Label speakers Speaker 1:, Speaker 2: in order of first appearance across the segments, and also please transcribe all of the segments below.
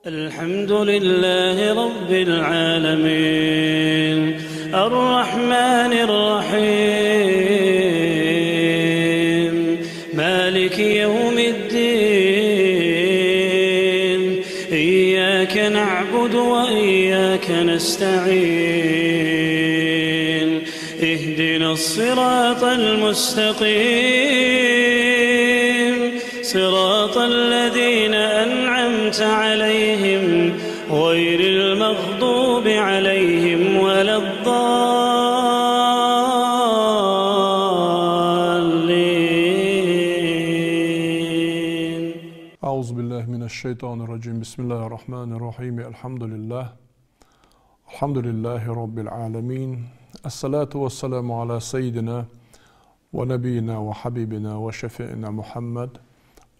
Speaker 1: الحمد لله رب العالمين الرحمن الرحيم مالك يوم الدين إياك نعبد وإياك نستعين اهدنا الصراط المستقيم صراط الذين أنعمت عليهم غير المغضوب عليهم ولا الضالين.
Speaker 2: أعوذ بالله من الشيطان الرجيم. بسم الله الرحمن الرحيم. الحمد لله رب العالمين. الصلاة والسلام على سيدنا ونبينا وحبيبنا وشفيعنا محمد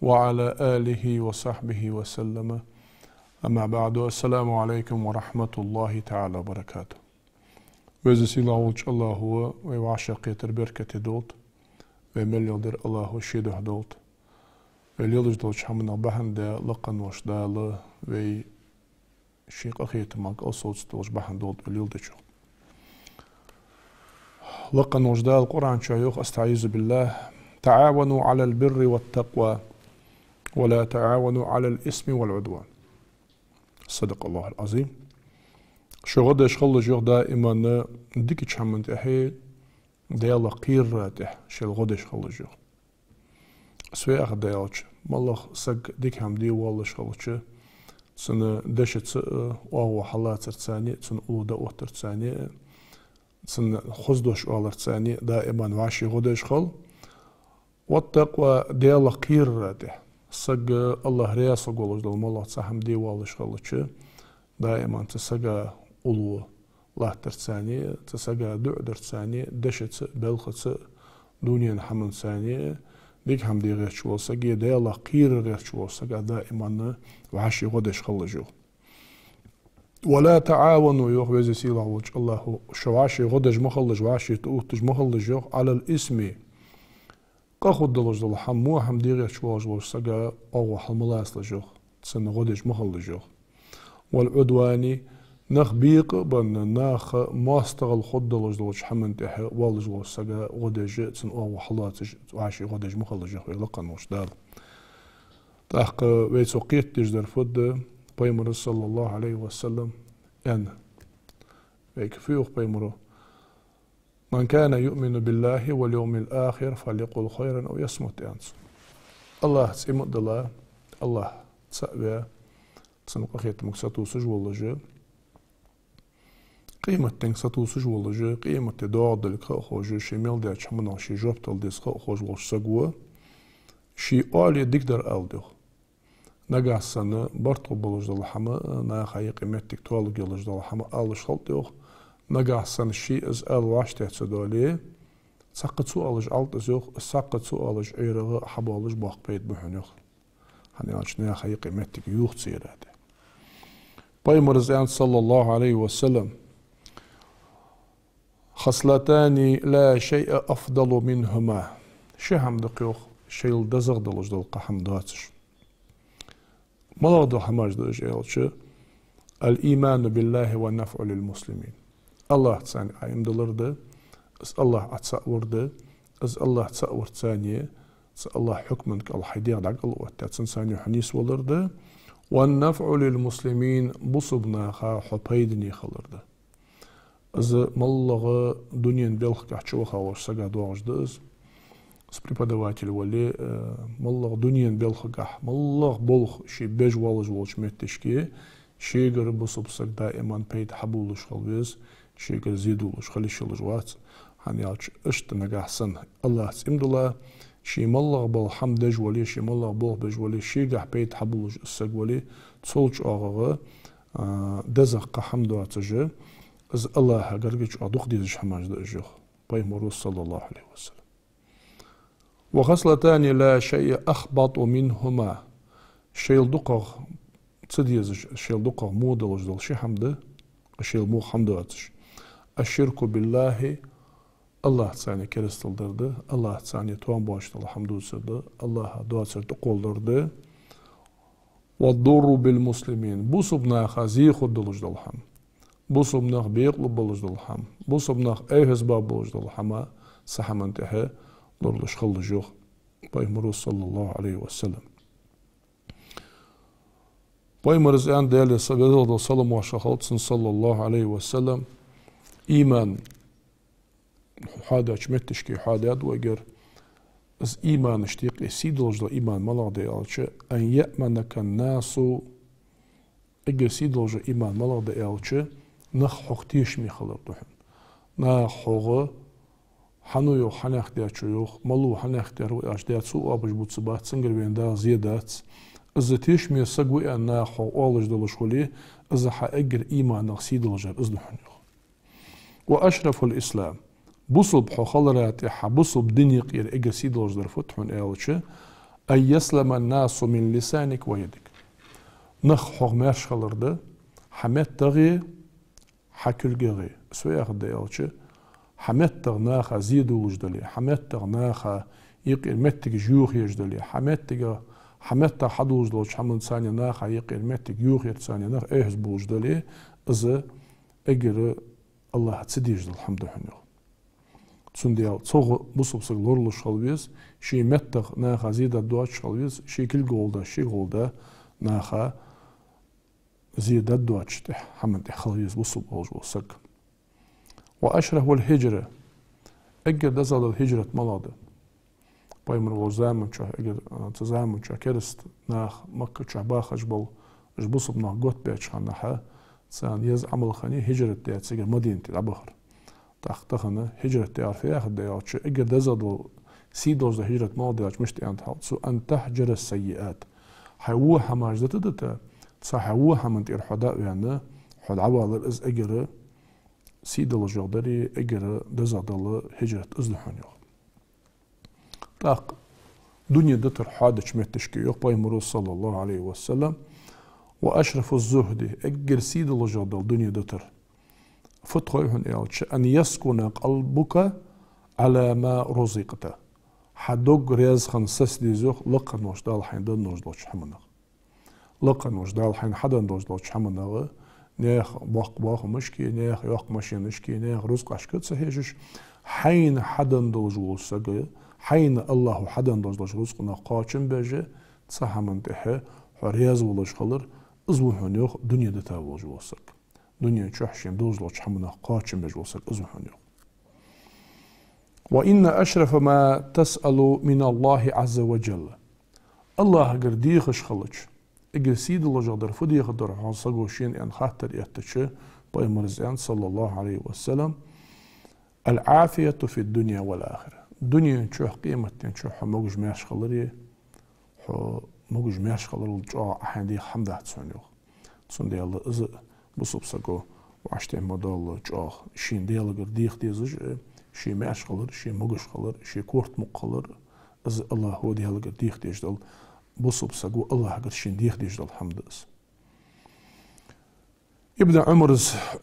Speaker 2: وعلى آله وصحبه وسلم. أما بعد. السلام عليكم ورحمة الله تعالى وبركاته. وزسي لعوج الله هو وعشاقية بركة دولت ومليودر الله هو شيده دولت وليلج دولش حمنا بحن دا لقن وش دالة وي شيق أخيت ماك أصوت دولش بحن دولت وليلدشو لقن وش دال القرآن شايوخ. أستعيذ بالله. تعاونوا على البر والتقوى ولا تعاونوا على الإثم والعدوان. صدق الله العظيم. شغل شغل جو دائما ديك تشمنت أحي ديالا قيراته شل غد شغل جو سوي أخ ديالش مالله سق ديك هم دي والله شغلش سنة دشت وهو حالات ثانية سنة أودا وتر ثانية سنة خزدوش والله ثانية دائما واشي غد شغل والتقوى ديالا قيراته سق الله رياس قولش دل مالله تسهم دي والله شغلش دائما تسقى أولو الله ترتسانية تسقى دعدر تسانية دشت بلخت دنيا حمل ثانية ديك هم دي غير شو سقى ديالا قير غير شو سقى دائما وعشي غدش خلجو ولا تعاونوا يوخ وزي سيلا وجه الله شواشي غدش مخلج وعشي تؤتج مخلج يوخ على الاسم قاخد دلوج دل حمو هم ديغي شواج لوج سقا أو حلملاس لجوخ تسن غدش مخل لجوخ والعدواني نخ بيق بن ناخ ماستغل خد دلوج دلوج حمن تحي والج لوج سقا غدش تسن أو حلات وعشي غدش مخل لجوخ يلقن وش دار تحق ويتو قيت تجدر فد بيمر صلى الله عليه وسلم أن ويك فيوخ بيمرو من كان يؤمن بالله واليوم الآخر فليقل خيرا أو يصمت أنس. الله تسمع دلا الله تسأبه تسنق أخيت مكساتو سجول قيمة تنكساتو سجول قيمة دعاء دلك خوج شمال ده شمنا شي جوب تل ديس خوج وش سجوا شي عالي دقدر ألده نجح سنة برتو بلوج دل حما ناخي قيمتك توالو جلوج دل حما ألش خلطه نجح سن الشيء از الواش تحسدالي سقط سؤالج علت زوج سقط سؤالج عيرة حبالج باق بيت بحنيخ هني عشنا خي قيمتك يوخ سيراته بيمر زين صلى الله عليه وسلم خصلتان لا شيء أفضل منهما شهم دقيق شيء دزغ دلج دلق حمداتش ملغ حماج دلج يالش الإيمان بالله والنفع للمسلمين الله تساني عيم دلرده اس الله أتصورده اس الله تصور ثانية اس الله حكمك الحديق دعق الوقت تساني حنيس ولرده والنفع للمسلمين بصبنا خا حبيدني خلرده از ملغ دنيا بلخ كحشو خاوش سقا دوغجده اس преподаватель ولی ملغ دنيا بلخ كح ملغ بلخ شي بيج والج والش متشكي شي قرب بصبسك دائما بيت حبولش خلويز شيء زيدولش خليش الجوات هنيالش اشت نجح سن الله تسمدلا شي ملغ بالحمد جولي شي ملغ بول بجولي شي قح بيت حبولش السجولي تصلش أغاغ دزق حمد واتجه از الله قرقش أدوخ ديزش حماج دجوخ بيمر صلى الله عليه وسلم وخصلتان لا شيء أخبط منهما شيء دقق تديزش شيء دقق مودلش دل شي حمد شيء مو حمد واتش الشرك بالله الله تساني كريستال درده الله تساني توان باشت الحمد لله الله دواتر تقول درده والضر بالمسلمين بوصبناخ زيخ الدلج دلحم بوصبناخ بيقلب بلج دلحم بوصبناخ ايهز باب بلج دلحما سحمن تحه لرلش خلجوخ بايمرو صلى الله عليه وسلم بايمرز ان ديالي صلى صلى وشخلصن صلى الله عليه وسلم ايمان حادا چمتشكي حادا دوغر از ایمان اشتیق سیدلج ایمان ملاده الچه ان یأمنک الناس اگر سیدلج ایمان ملاده الچه نخ حقتیش میخلر دهن نخ حقه حنویو حنخ دیچویو ملو حنخ دیرو اش دیچو آبش بود سبات سنگر ویندا زیادت از تیش می سگوی ان نخ حقالج دلش خلی از ح اگر ایمان نخ سیدلج از دهن و اشرف الاسلام بصب حخلرات حبصب دنيق ير اجر سيدوج در فتحون ايالچه اي يسلم الناس من لسانك ويدك نخ حق ماش خلرده حمت تغي حكل غي سويا خد ايالچه حمت تغ ناخ زيدوج دلي حمت تغ ناخ يقير متك جوخ يجدلي حمت تغ حدوج دلوج حمن ثانيه ناخ يقير متك جوخ ثانيه ناخ ايهز بوج دلي از اجر الله تسديج الحمد لله Цундел цог бусупсыг лорлу шалвиз ши меттах наха зида дуач шалвиз ши кил голда ши голда наха зида дуач те хамд халвиз бусуп болж болсак ва ашрах вал хижра اجر دزال الهجرة ملاده بايمر وزامن چه اجر تزامن چه کرست ناخ مكة چه باخش بل جبصب ناخ قط بيش خانها سان يز عمل خاني هجرة ديت سجر مدينة العبخر تختخنا هجرة تعرفيها خد يعطش اجر دزال سيدوز هجرة ماضي عش مشتي انت حال سو ان تحجر السيئات حيوها ماجدة دتا صحوها من تير حداء يعني حد عوالر از اجر سيدل جودري اجر دزادل هجرة ازلحون يوم تاق دنيا دتر حادش متشكي يوم بايمرو صلى الله عليه وسلم واشرف الزهد اجر سيدل جودل دنيا دتر فتخويهن يالش ان يسكن قلبك على ما رزقته حدوق رزقن سسدي زوخ لقن وجدال حين دون وجدالش حمنغ لقن وجدال حين حدن وجدالش حمنغ نيخ باق مشكي نيخ يوق مشينشكي نيخ رزق اشكت سهيجش حين حدن دوجول سجى حين الله حدن دوجلش رزقنا قاچن بجه صحمن تحه حريز ولش خلر ازوهن يوخ دنيا دتا وجوسك دنيا چحشين دوجلش حمنا قاچن بجه وسك ازوهن يوخ وإن أشرف ما تسأل من الله عز وجل الله قرديخش خلج اگر سيد الله جدر فدي قدر حصقوشين ان خاطر يتشي بايمرزان صلى الله عليه وسلم العافية في الدنيا والآخرة دنيا نشوح قيمة نشوح موج ماش خلري موج ماش خلر الجاء أحيان دي حمده تسونيوخ تسون دي الله إز بصوب ساقو وعشتين مدال جاء شين دي الله قرديخ ديزج شي ماش خلر شي موج خلر شي كورت مقلر إز الله هو دي الله قرديخ ديجدل بصب ساقو الله قرشين ديخ ديجدل حمدس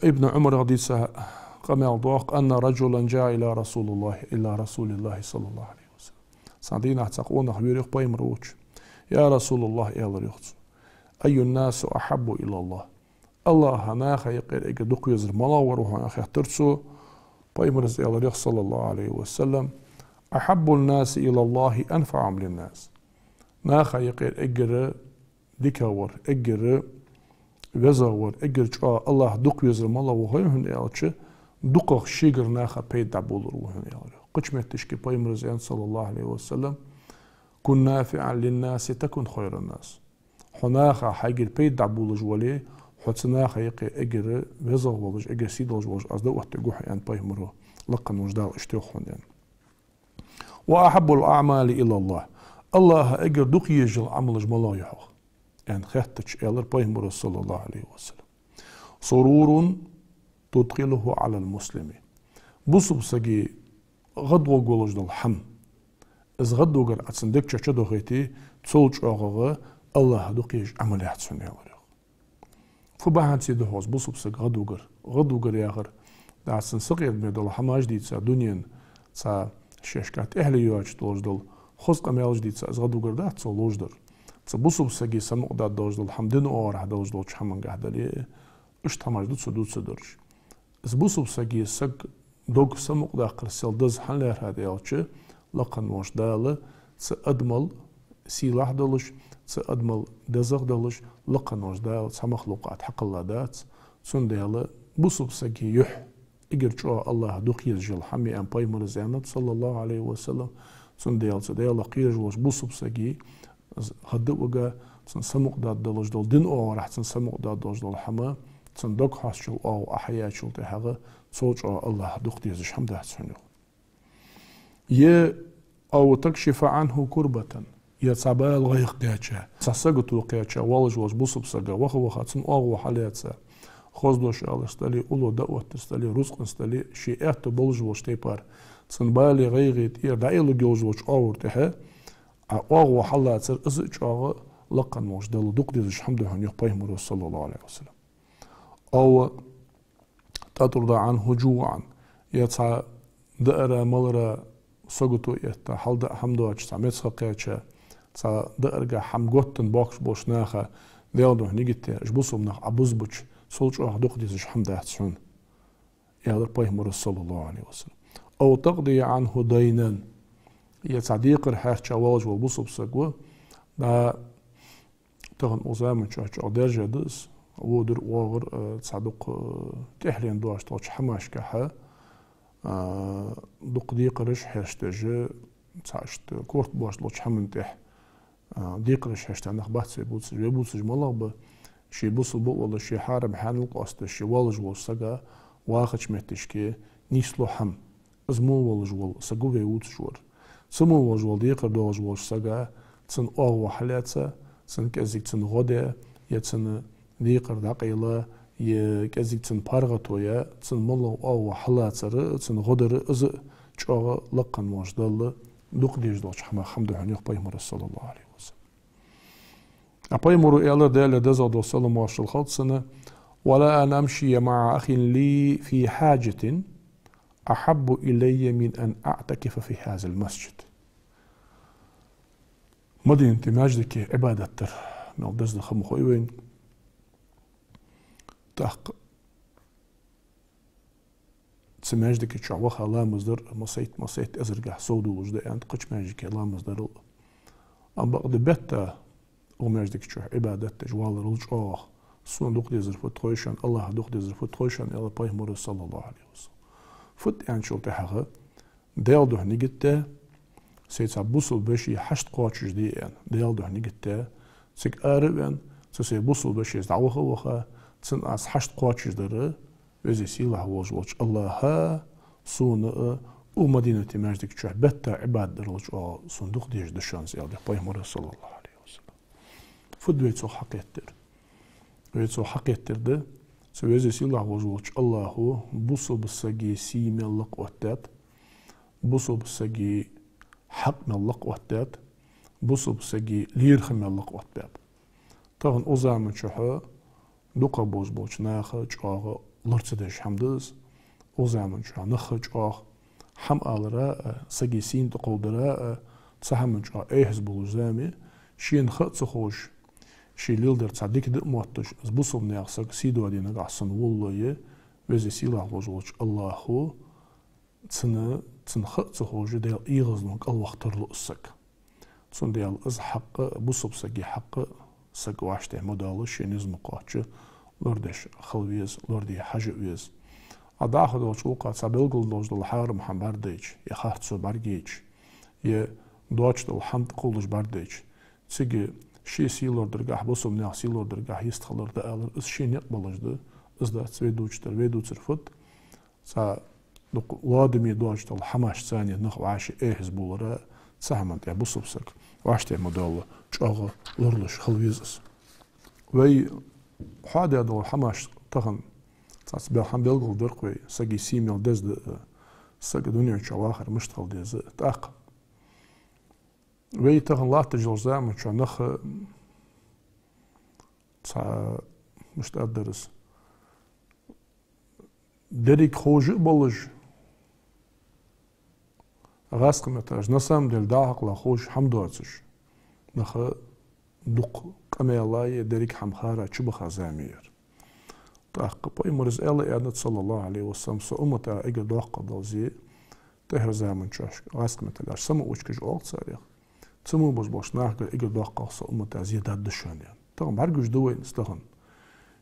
Speaker 2: ابن عمر غديسة قمال ضاق أن رجلا جاء إلى رسول الله صلى الله عليه وسلم سعدين اعتقونا خبيريخ بايمروش يا رسول الله إيال ريخت أي الناس أحب إلى الله الله ناخا يقير إيقا دوق يزر ملاور وحان أخي احترسو بايمرز إيال ريخ صلى الله عليه وسلم أحب الناس إلى الله أنفعهم للناس ناخا يقير اجر ديكاور اجر وزاور اجر جاء الله دوق يزر مالا وهيهن يالچه دوق شيگر ناخا پیدا بولر وهن يالچه قچمتش كي بايمرزيان صلى الله عليه وسلم كن نافعا للناس تكن خير الناس حناخا حاجر پیدا بولج ولي حتناخا يقي اجر وزاولج اجر سيدلج ولج از دو وقت جوح يعني بايمرو لقن وجدال اشتيخون يعني واحب الاعمال الى الله الله اجر دوق يجل عمل جملايحه يعني خاتش الر بايمر صلى الله عليه وسلم سرور تدخله على المسلم بصب سجي غدو جولج الحم از غدو جر اتسندك تشا دوغيتي تسولج اغه الله دوق يج عمليات سنيالر فبعد سيده هوس بصب سج غدو جر ياغر داسن صغير ميدل حماج ديتسا دنيا سا ششكات اهل يواج توجدل خص قميالج ديتسا از غدو جردات سولوجدر بصب سجي سمق دا دوج دول حمدن أور دوج دول حمن قهدلي إيش تماج دوت سدود سدرش بصب سجي سج دوج سمق دا قرسل دز حنلر هذا يالش لقن موش داله أدمل سلاح دلش أدمل دزق دلش لقن موش دال مخلوقات حق الله دات سون داله بصب سجي يح إجر شو الله دوخ يزجل حمي أم باي مرزانة صلى الله عليه وسلم سون داله قير جلش بصب سجي هدوجا سن سمق داد دلش دول دين أو راح سن سمق داد دلش دول حما سن دوك حاسشل أو أحياء شل تهجا صوت الله دوخ يزج حمده سنو أو تكشف عنه كربة يتصابها الغيق قاتشا ساسقتو قاتشا والجوج بصب سقا وخا سن أو حالاتسا خوزدوش استلي أولو دعوة استلي رزق استلي شيئات بلجوج تيبار سن بالي غيغيت دايلو جوجوج أورتها أو حالات سر إزج أو لقن موش دل دوق ديزش حمده هن يقبيه صلى الله عليه وسلم أو تطرد عنه جوعا يتسع دائرة ملرة سقطو يتا حال دا حمدو أجسا ميتسخ قياتشا تسع دائرة حمقوتن باكش بوشناخا ديالدو هنيجت جبوسو مناخ عبوزبوش سولج أو دوق ديزش حمده هتسون يهدر بيه صلى الله عليه وسلم أو تقضي عنه دينا يتصديق الحاجة والج والبصب سقوة دا تغن أزامن شاش أدرجة دس ودر واغر تصدق تحلين دواش توش حماش كحا دق ديقرش حاشتج تصاشت كورت باش لوش حمن تح ديقرش حاشتج نخبات سيبوتس بيبوتس ملغ شي بصب ولا شي حارب حانوق أست شي والج والسقا واخش متشكي نيسلو حم أزمو والج وال سقو بيوت شور سمو وجوال ديقر دوج وش سجا تسن أو وحلاتسا تسن كزيك تسن غدا يتسن ديقر دقيلة يكزيك تسن بارغتويا تسن ملو أو وحلاتسا تسن غدر إز شاغ لقن موجدال دوق ديج دوش حما حمد هنيق بيمر صلى الله عليه وسلم أبيمر إلى دال دزاد صلى الله عليه وسلم ولا أن أمشي مع أخ لي في حاجة أحب إلي من أن أعتكف في هذا المسجد. مدينة ماجدك عبادة تر من الدز الخم خويوين تحق تسماجدك تشعوخ لا مصدر مصيت أزرقه صودو وجدي أنت قش ماجدك لا مصدر أم بقد بيتا وماجدك تشوح عبادة جوال رجع سون دوق ديزر فتويشان الله دوق ديزر فتويشان إلى بايمر صلى الله عليه وسلم. فت يعني شو تحقق ديال ده نيجته سيتسع بوصل بشي حشت قاتش جديان ديال ده نيجته سك أربعن سي بوصل بشي دعوه وخا تسن أس حشت قاتش جدره وزي سيله وجوج الله ها سون ومدينة ماجدك شو بتا عباد رجع صندوق ديج دشان زيادة بايمر صلى الله عليه وسلم. فت بيتسو حقيتر بيتسو حقيتر ده سويزي سيلا وجوج الله هو بوصل بالسجي سي ملق وحدات بوصل بالسجي حق ملق وحدات بوصل بالسجي ليرخ ملق وحدات طبعا أزامن شحا دوقا بوز بوش ناخج آغا لرتدش حمدز أزامن شحا نخج آغ حم آلرا سجي سين تقودرا تسحمن شحا ايهز بوزامي شين خط سخوش شي ليلدر تصدق دموتش زبوصل ناقصك سيدو هادي نقعصن والله وزي سيلا وجوج الله هو تنخط تخوج ديال إيغزنك الوقت رلقسك تسون ديال إز حق بوصب سجي حق سج واشته مدالش ينزم قاتش لردش خلويز لردي حاجة ويز أداخل دوش وقت سابلغل دوش دل حارم حم برديج يخاطسو برجيج دوش دل حمد قولش برديج تسجي شي سيلور درجة بوصم نيا سيلور درجة يستخلر ده ألر إس شيء يقبلش ده إس ده تسويدوشتر ويدوتر فوت سا دق وادمي دوشتر الحماش ثانية نخ وعاش إيهز بولرا سهمنت يا بوصب سك وعشت مدالة شاغة لرلش خلويزس وي حادي دول الحماش تخن تاس بالحم بيلقل درقوي سجي سيميل دز ده سج دنيا شواخر مشتغل دز تاق وي تغن لا تجوزا من شو نخ مش تقدرس دريك خوج بلج غاسق متاج نسام دل داعق لا خوج حمدواتش نخ دق قميلاي دريك حمخارا چبخا زامير تاق بوي مرز إلا إعداد صلى الله عليه وسلم سأمتا إيجا دوق دوزي تهر زامن چاش غاسق متلاش سمو وچكش أوغ تساريخ تسمو boş nahgar إيجا دوق سأمتا زيادات دشان يعني تاقم هرگوش دوين استخن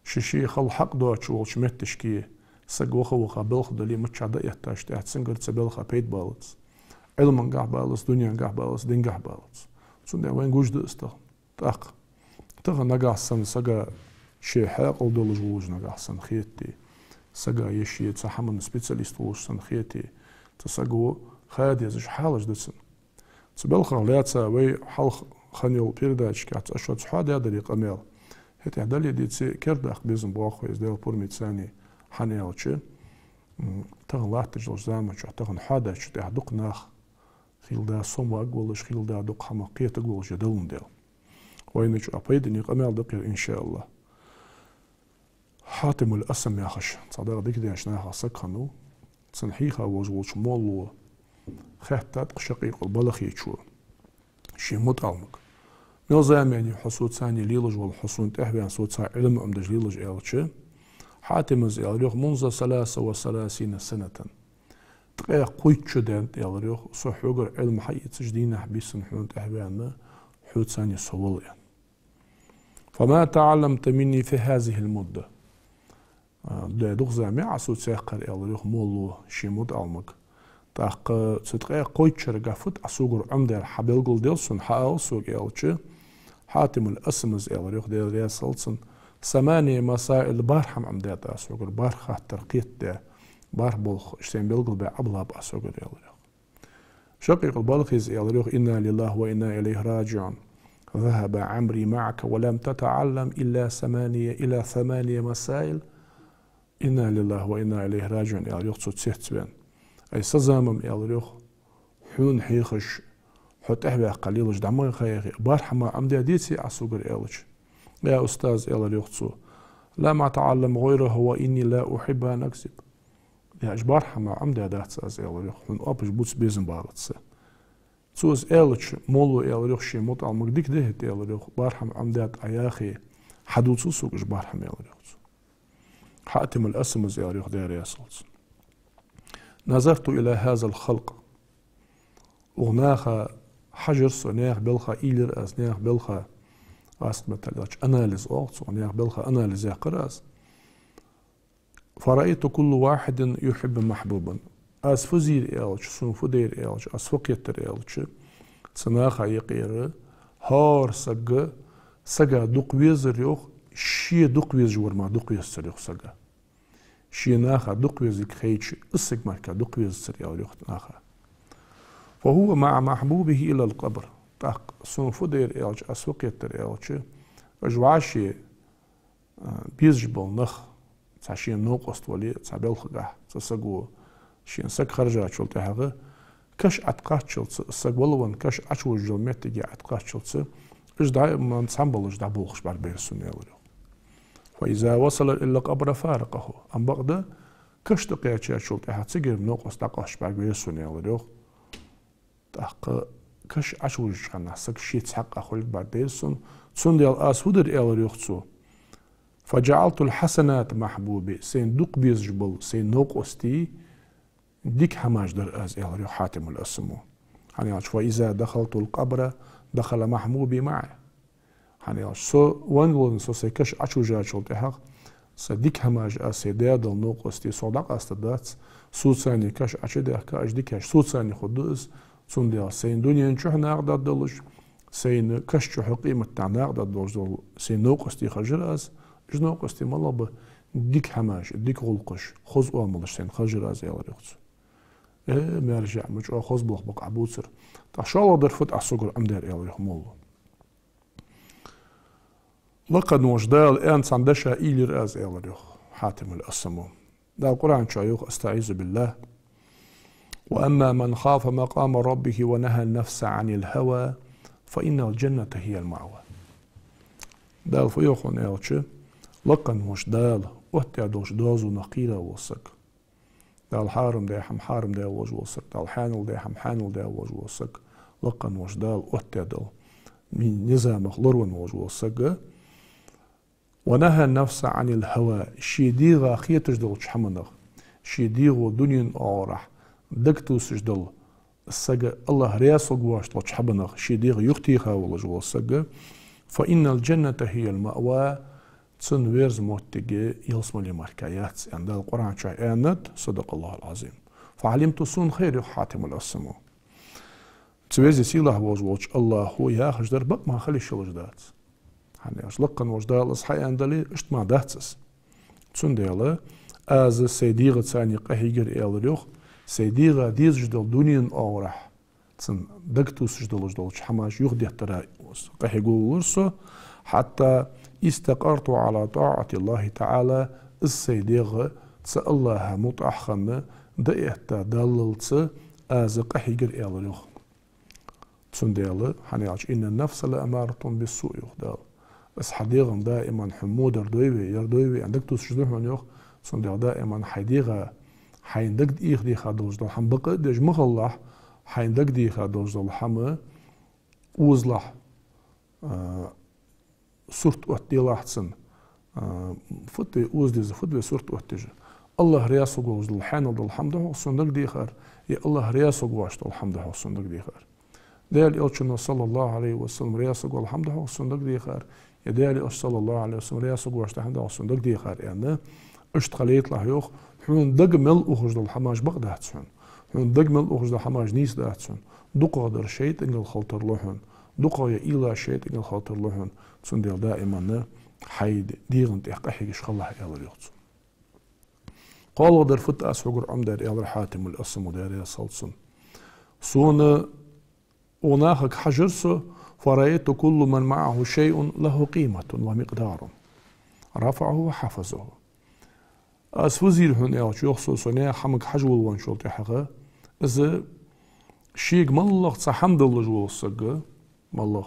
Speaker 2: شيشي خل حق دوچ والش متشكي سقوخا وخا بلخ دلي متشادا يحتاج تحت سنگر تسبلخا بيت بالتس علم قاح بالتس دنيا قاح بالتس دين قاح بالتس سندي وين گوش دو استخن تاق تاق نقاح سن سقا شي حاق او دولج ووج نقاح سن خيتي سقا يشي تسحمن سبيتساليست ووج سن خيتي تسقو خاد يزش حالج دسن تسبلخا لياتسا وي حلخ خانيول بيرداش كات اشوت حاد يدري قميل هتي هدالي ديتسي كرداخ بيزن بواخو يزديل بورمي تساني حانيالچه تاغن لاحتجلش زامنچه تاغن حاداچه تاغ دوق ناخ خيلدا صوم أقولش خيلدا دوق حماقية أقولش يدلون ديل وينج أبيدني قمال دقيق إن شاء الله حاتم الأسم يا خش صدق ديك دي عشناها سكنو تنحيخا وجوش مولو خهتات شقيق البلخي شو شي متعلمك ميل زامني حصول ثاني ليلج والحصول تحبي صوت ساعة علم أمدج ليلج إلتشي حاتم الزياريخ منذ 33 سنة تقيا قويت شدان يالريخ صحوغر علم حي تجدين حبيسن حون تحبيانا حوت ثاني صوليا فما تعلمت مني في هذه المدة دوغ زامي عصوت سيقر يالريخ مولو شي متعلمك تاق تقيا قويت شرقا فوت عصوغر عمدر حبيلغل ديلسون حاول سوق يالتشي حاتم الأسمز يالريخ ديل رياسلسن 8 مسائل بارحم عمدات أسوغر بارخة ترقيت ده بار بلخ اشتين بلغل بعبلاب أسوغر يالريخ شقيق البلخيز يالريخ إنا لله وإنا إليه راجعون ذهب عمري معك ولم تتعلم إلا 8 مسائل إنا لله وإنا إليه راجعون يالريخ تسيحت بان أي سزامم يالريخ حون حيخش حوت أحبه قليلش دعمان خيخي بارحما عمدات ديتي أسوغر يالريخ يا أستاذ إلى اليوتسو لا ما تعلم غيره وإني لا أحب أن أكذب يا إجبار حما عمد هدات ساز إلى اليوخ من أبش بوتس بيزن بارتسا سوز إلتش مولو إلى اليوخ شي مطعم ديك دهت إلى اليوخ بارحم عمدات أياخي حدوثو سوق إجبار حما إلى اليوخ حاتم الأسمز إلى اليوخ دير ياسلس نظرت إلى هذا الخلق وغناخا حجر سناخ بلخا إيلر أزناخ بلخا أصل مثلا أناليز أوقات ونيا بلخا أناليز يقراس فرأيت كل واحد يحب محبوبا أسفزير إلش سنفدير إلش أسفقيتر إلش سناخا يقير هار سجا دقويز ريوخ شي دقويز جور ما دقويز سريوخ سجا شي ناخا دقويز كخيتش أسق ماركا دقويز سريوخ ريوخ ناخا فهو مع محبوبه إلى القبر تاق سنفدير إلش أسفقيتر إلش أجواشي بيزجبل نخ تاشين نوقست ولي تابلخه تسقو شين سك خرجا شلت هذا كش اتقات شلت سقولون كش اشو جلمت جي اتقات شلت اش دائما نسامبلش دا بولخش بار بيرسون يلو فاذا وصل الى قبر فارقه ام بغدا كش دقيقه شلت هذا تسقر نوقست تقاش بار بيرسون يلو تاق كش اشو جخنا سك شي تحق اخول بار بيرسون سنديال اسودر يلو فجعلت الحسنات محبوبة سين دوق بيزجبل سين نوق أستي ديك حماج در أز إلى حاتم الأسمو يعني فإذا دخلت القبر دخل محبوبي معي يعني سو وانغلن سو سيكش أشو جاچول تحق سديك حماج أسي دادل نوق أستي صدق أستدات سود ثاني كش أشده كاش ديكش سود ثاني خدوز سنديا سين دنيا نشوح ناقدر دلش سين كش شو قيمة تاع ناقدر دلش سين نوق أستي خجر أز جنو قستي مالله ديك حماش ديك غلقش خوز أملش سين خجر أز يالريخت مرجع مش خوز بلخ بقع بوتر تشالله درفت أسوقر أمدار يالريخ مالله لقد وجدال أنت عندشا إيلر أز يالريخ حاتم الأسمو دا القرآن شايوخ أستعيذ بالله وأما من خاف مقام ربه ونهى النفس عن الهوى فإن الجنة هي المأوى دا الفيوخون يالشي لقن وش دال وهتعدوش دازو نقيرة وصك دال حارم دا حارم دا وج وصك دال حانل دا حانل دا وج وصك لقن وش دال وهتعدل من نظام خلرون موجود سجى ونهى النفس عن الهوى شيديغا خيتش دل شحمنغ شيديغو دنيا أورح دكتو سجدل السجى الله رياسو جواش تل شحمنغ شيديغ يختيها ولا جوا السجى فإن الجنة هي المأوى تسن ويرز موتجي يلسم لمركيات عند القرآن شاء آند صدق الله العظيم فعلمت سون خير حاتم الأسمو تسويزي سيله وجوش الله هو ياخش در بق ما خلي شلجدات يعني أشلقن وجدال أصحى عندلي اشت ما دهتس تسن دياله از سيديغ تساني قهيجر إلريوخ سيديغ ديز جدل دنيا أورح تسن دكتوس جدل حماش يخدي ترى قهيجول ورسو حتى استقرت على طاعة الله تعالى السيديغ تس الله متأخن دئتا دللت از قهيجر إلريوخ تسن دياله حنيعش إن النفس لأمارة بالسوء يخدال بس حديغن دائما حمود يردويوي عندك تسجدهم يوخ صندوق دائما حيديغا حيندك ديخ ديخا دوجدل حم بقى ديج مغلح حيندك ديخا دوجدل حم وزلح سورت وقتي لاحتسن فتي وزديز فتي سورت وقتي الله رياسو دوجدل حين دل حمده صندوق ديخار يا الله رياسو دوجدل حمده صندوق ديخار ديال يوتشنا صلى الله عليه وسلم رياسو دوجدل حمده صندوق ديخار يدالي صلى الله عليه وسلم رياسو دوجدل حمده صندوق ديخار يعني اشتغليت له يوخ حون دقمل أخرج الحماج بقدهتسون حون دقمل أخرج الحماج نيس دهتسون دقا در شيء إنجل خلطر لهن دقا يإلا شيء إنجل خلطر لهن تسون ديال دائما حيد ديغن تحقيقش خلاه يالر يوتسون قال در فت أسوغر عمدر يالر حاتم الأسم وداري صلصن سون وناخك حجرسو فرأيت كل من معه شيء له قيمة ومقدار رفعه وحفظه أسوزير هن يالش يخصو سنة حمك حجول وانشول تحقه إذا شيك مالله تصحمد الله جوال السقة مالله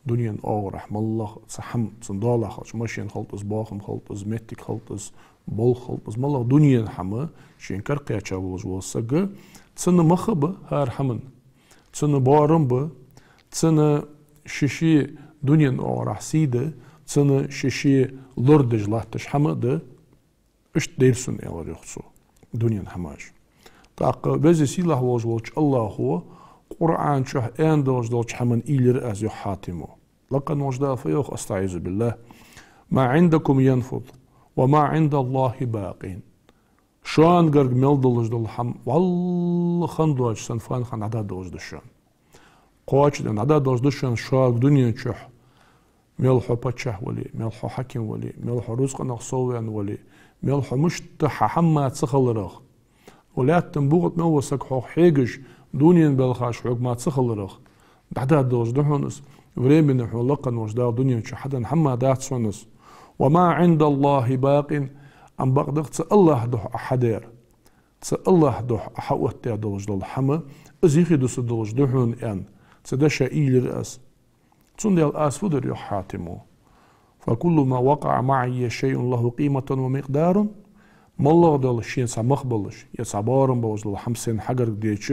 Speaker 2: دنيا أورح مالله تصحم تصندالة خلش ماشين خلطز باخم خلطز متك خلطز بول خلطز مالله دنيا حما شين كرقيا جوال جوال السقة تسنة مخبة هار حمن تسنة بارم تسنة ششي دنيا أورح سيدة تسنة ششي لردج لاتش حمد اشت ديرسون يالر يخصو دنيا حماش تاق بزي سيله وجولش الله هو قرآن شه ان دوجدولش حمن إيلر از يحاتمو لقد وجدال فيوخ استعيذ بالله ما عندكم ينفض وما عند الله باقين شان قرق ملدلج دول حم والله خندوج سنفان خان عدد دوجدشان قواش دن عدد دوجدشان شاق دنيا شه ملحو باتشه ولي ملحو حكيم ولي ملحو رزق نقصوان ولي ملحو مشتح حما تسخلرخ ولا تنبوغت موسك حو حيجش دنيا بالخاش حق ما تسخلرخ عدد دوجدهونس وريمن حو لقن وجدا دنيا حدا حما دات سونس وما عند الله باق أم بقدر الله دوح أحدير الله دوح أحوت دوج دول حما أزيخي دوس دوج دهون أن تدشى إيل رأس تندي الأس فدر يحاتمو فكل ما وقع معي شيء له قيمة ومقدار ما الله دول شين سمخبلش يصبارم بوج دول حمسين حجر ديتش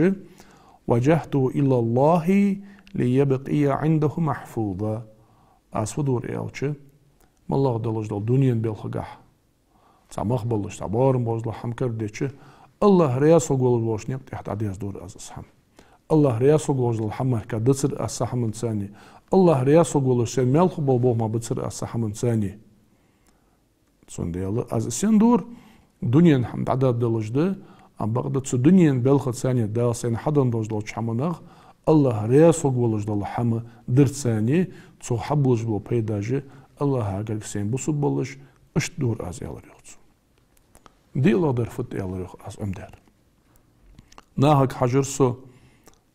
Speaker 2: وجهته إلى الله ليبقي عنده محفوظا أسفدور إلش ما الله دول جدول دنيا بالخجح سمخبلش صبارم بوج دول حمكر ديتش الله رياسو قول بوش نيق تحت عديس دور أزسحم الله رياسو قول جدول حمر كدسر أسحم ثاني الله رياسو قول شيء ملخ بالبوه ما بتصير أسحم ثاني سنديال از سندور دنيا حمد عدد دلجده ام بغداد سو دنيا بلخ ثاني دا سن حدن دوجدل چمنغ الله رياسو قول جدول حم در ثاني سو حبلج بو پیداجه الله اگر سن بوسو بولش اش دور از يالر يوت ديلا در فت يالر از امدار ناهك حجرسو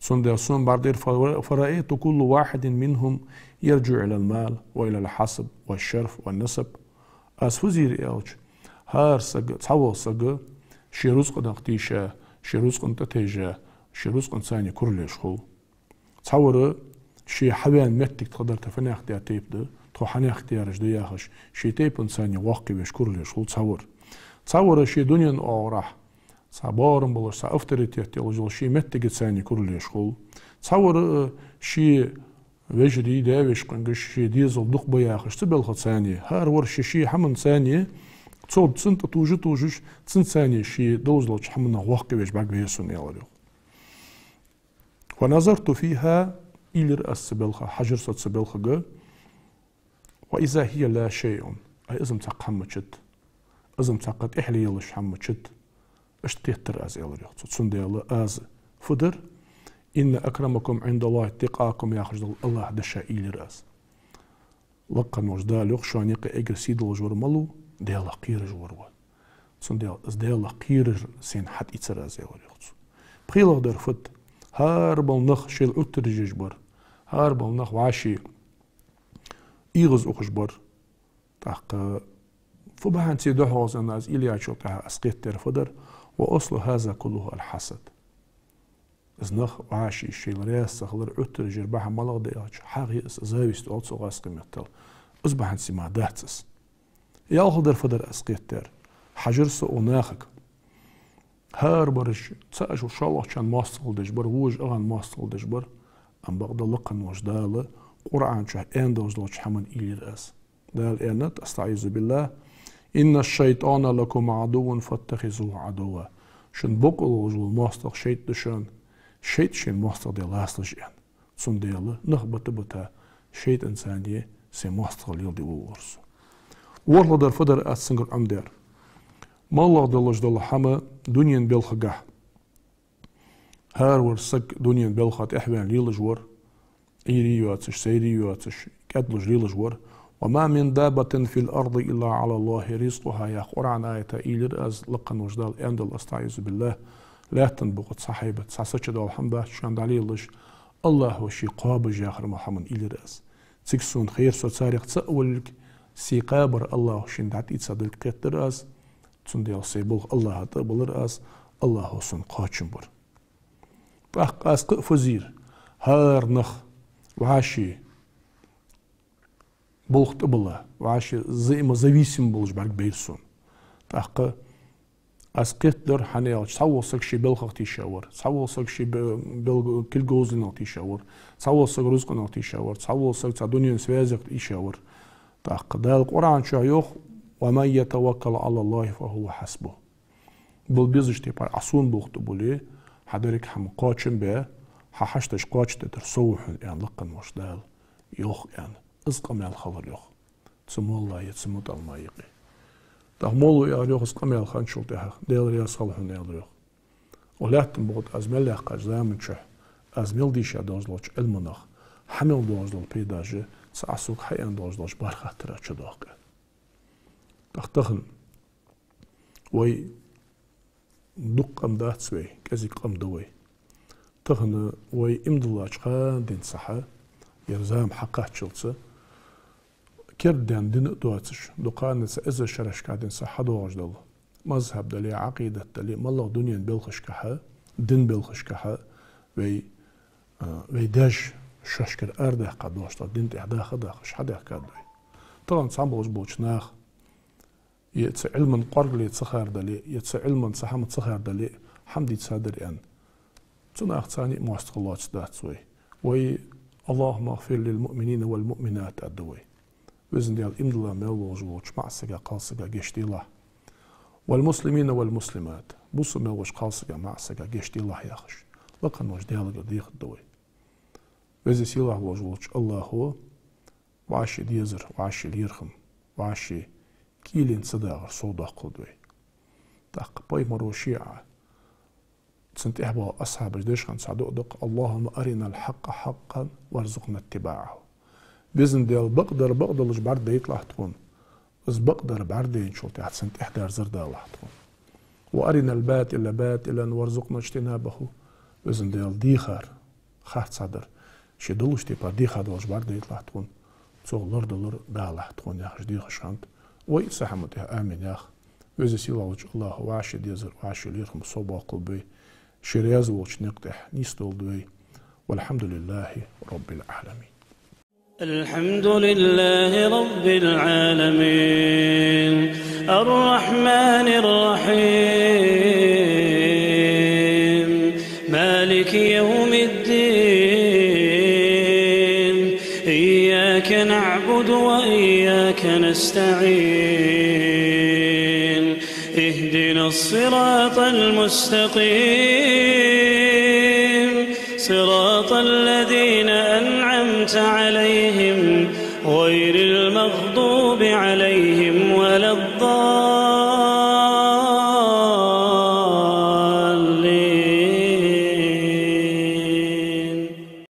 Speaker 2: سندياسون بعدير فرأيت كل واحد منهم يرجع إلى المال وإلى الحسب والشرف والنسب أسفزير إيوش هار سجى تصور سجى شيروز قد اختيشة شيروز قد تتيجة شيروز قد ثاني كرليش خو تصور شي حبان متك تقدر تفني اختيار تيب تو حني اختيار جدي ياخش شي تيب ثاني واقي بيش كرليش خو تصور شي دنيا أوراح صبارم بلش صافتريتيت يلجل شي متك ثاني كرليش خو تصور شي وجري داوش قنقش شي ديزل دق بياخش تبلغ ثانية هار ورش شي حمن ثانية تصود سنت توجش تسن ثانية شي دوزلوش حمنا وقت ويش باق بيسون يالريو ونظرت فيها إلر السبلخة حجر ست سبلخة وإذا هي لا شيء أي إزم تاق حمتشت إزم تاقت إحلي يلش حمتشت اشتيتر أز يالريو تسن ديال أز فدر إن أكرمكم عند الله اتقاكم يا خجل الله دشا إلر أز لقن وجدال يخشان يقى إجر سيد الجور ملو ديال قير جوروا تسن ديال قير سين حد إتسر أز يالريو بخيلة در فت هاربل نخ شيل أتر جيجبر هاربل نخ وعشي إيغز أخجبر تحق فبهان سيدوحوز أن أز إلي عشوتها أسقيت ترفدر وأصل هذا كله الحسد إز نخ وعشي شيل رياس سخلر أتر جربها ملغ دياج حاغي إس زاويست أولسو غاسقي متل إز بهان سيما داتس يالخ در فدر أسقيت تر حجرس أوناخك هاربرش تساجو شالله كان ماستغل دجبر ووج أغان ماستغل دجبر أم بغدا لقن وجدال قرآن شاه أن دوزلوش حمن إلير أس دال أنت أستعيذ بالله إن الشيطان لكم عدو فاتخذوه عدوا شن بقل وجل ماستغ شيط دشان شيط شن ماستغ ديال هاسلش أن سن ديال نخبط بتا شيط إنسانية سي ماستغل يلدي وورسو ورلا در فدر أتسنجر أمدار ما الله دلش دل حما دنيا بالخجة هار ورسك دنيا بالخات إحوان ليلج ور إيريواتش سيريواتش كاتلج ليلج ور وما من دابة في الأرض إلا على الله رزقها يا قرآن آية إيلر أز لقن وجدال أندل أستعيذ بالله لا تنبغت صحيبة ساسة دال حمدا شان دليلج الله وشي قابج يا خرم محمد إيلر أز تكسون خير سو تاريخ تأولك سي قابر الله شين دعت إتصادل كتر أز تنديل سيبول الله تبلر أز الله سن قاچن بر بق أز فزير هار نخ وعاشي بولخت بالله وعاشي زي ما зависим بولج برق بيرسون بق أز قدر حنيل تصوصك شي بلخ تيشاور تصوصك شي بل كل جوزن تيشاور تصوصك رزق تيشاور تصوصك تدنيا سوازك تيشاور بق دال القرآن شايوخ ومن يتوكل على الله فهو حسبه بل بيزش تيبار عصون بوقت بولي حدرك حم قاچن به ححشتش قاچ تدر صوحن يعني لقن وشدال يوخ يعني ازقم الخبر يوخ تسمو الله يتسمو دالما يقي تهمولو يعني يوخ ازقم الخانشل تها ديل ريا صالحن يوخ ولاتن بوقت ازمل يحقاج زامن شه ازمل ديشا دوزلوش المناخ حمل دوزلو بيداجي سعسوك حيان دوزلوش بارخاترا چدوكا تختخن وي دقم دات سوي كزي قم دوي تخن وي امدلاج قان دين صحة يرزام حقات شلتس كردان دين دواتش دقان إذا شرش كادين صحة دوغج دل مذهب دلي عقيدة دلي مالله دنيا بلخش كحا دين بلخش كحا وي داج ششكر أرده قدوش دين تحدا خداخش حدا كادوي طبعا صعبوش بوش ناخ يتس علما قرق لي تسخر دلي يتس علما صحم تسخر دلي حمدي تصدر ان تناخ ثاني مواستقلات داتسوي وي اللهم اغفر للمؤمنين والمؤمنات الدوي وزن ديال امدلا ملوج ووش معسقا قالسقا جيشتي الله والمسلمين والمسلمات بوسو ملوج قالسقا معسقا جيشتي الله ياخش لقن وش ديالك ديخ الدوي وزي سيله وجوش الله هو وعشي ديزر وعشي ليرخم وعشي كيلين صداغر صودا قدوي تاق باي مرو شيعة تسنت إحبا أصحاب جديش خان سعدو دق اللهم أرنا الحق حقا وارزقنا اتباعه بإذن ديال بقدر جبار ديت لاحتون إذ بقدر بعردين شوتي حتسنت إحدار زردا لاحتون وأرنا الباطل باطلا وارزقنا اجتنابه بإذن ديال ديخار خاحت صدر شي دلوش تيبا ديخار دول جبار ديت لاحتون تسوغ لر دا لاحتون ياخش ديخ شانت وي سحمتها آمين ياخ وزي سيلا الله وعشي ديزر وعشي ليرخم صوبا قلبي شرياز ووش نقتح نيستول دوي والحمد لله رب العالمين
Speaker 1: الحمد لله رب العالمين الرحمن الرحيم مالك يوم الدين نستعين اهدنا الصراط المستقيم صراط الذين أنعمت عليهم غير المغضوب عليهم ولا الضالين